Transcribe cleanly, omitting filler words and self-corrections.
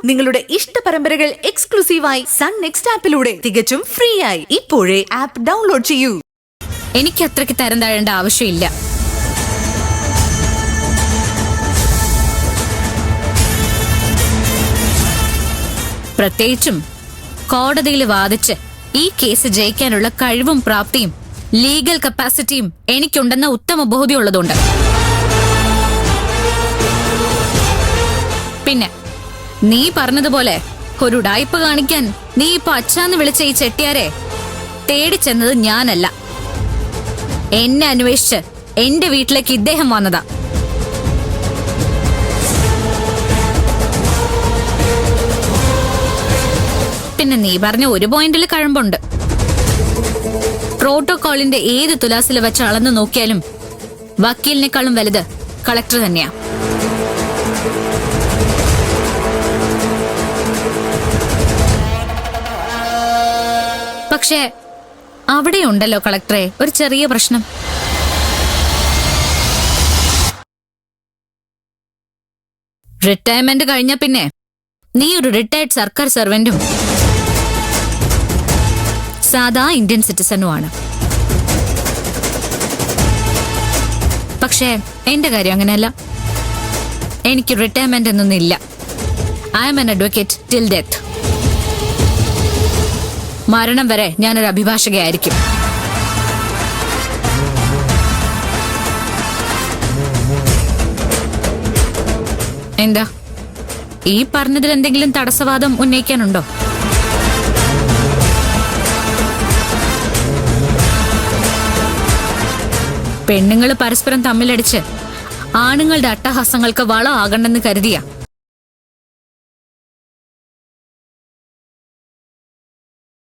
നിങ്ങളുടെ ഇഷ്ട പരമ്പരകൾ എക്സ്ക്ലൂസീവായി സൺ നെക്സ്റ്റ് ആപ്പിലൂടെ തികച്ചും ഫ്രീ ആയി ഇപ്പോഴേ ആപ്പ് ഡൗൺലോഡ് ചെയ്യൂ. എനിക്ക് അത്രയ്ക്ക് തരം താഴേണ്ട ആവശ്യമില്ല. പ്രത്യേകിച്ചും കോടതിയിൽ വാദിച്ച് ഈ കേസ് ജയിക്കാനുള്ള കഴിവും പ്രാപ്തിയും ലീഗൽ കപ്പാസിറ്റിയും എനിക്കുണ്ടെന്ന ഉത്തമ ബോധ്യമുള്ളതുകൊണ്ട്. പിന്നെ നീ പറഞ്ഞതുപോലെ ഒരു ഉഡായിപ്പ് കാണിക്കാൻ നീ ഇപ്പൊ അച്ഛാന്ന് വിളിച്ച ഈ ചെട്ടിയാരെ തേടിച്ചെന്നത് ഞാനല്ല. എന്നെ അന്വേഷിച്ച് എന്റെ വീട്ടിലേക്ക് ഇദ്ദേഹം വന്നതാ. പിന്നെ നീ പറഞ്ഞ ഒരു പോയിന്റിൽ കഴമ്പുണ്ട്. പ്രോട്ടോകോളിന്റെ ഏത് തുലാസിൽ വെച്ച് അളന്നു നോക്കിയാലും വക്കീലിനേക്കാളും വലുത് കളക്ടർ തന്നെയാ. പക്ഷേ അവിടെയുണ്ടല്ലോ കളക്ടറെ ഒരു ചെറിയ പ്രശ്നം. റിട്ടയർമെന്റ് കഴിഞ്ഞ പിന്നെ നീ ഒരു റിട്ടയർഡ് സർക്കാർ സർവന്റും സാധാ ഇന്ത്യൻ സിറ്റിസനുമാണ്. പക്ഷേ എന്റെ കാര്യം അങ്ങനെയല്ല. എനിക്ക് റിട്ടയർമെന്റ് എന്നൊന്നില്ല. I am an advocate till death. മരണം വരെ ഞാനൊരു അഭിഭാഷകയായിരിക്കും. എന്താ ഈ പറഞ്ഞതിൽ എന്തെങ്കിലും തടസ്സവാദം ഉന്നയിക്കാനുണ്ടോ? പെണ്ണുങ്ങൾ പരസ്പരം തമ്മിലടിച്ച് ആണുങ്ങളുടെ അട്ടഹാസങ്ങൾക്ക് വളം ആകണ്ടെന്ന് കരുതിയ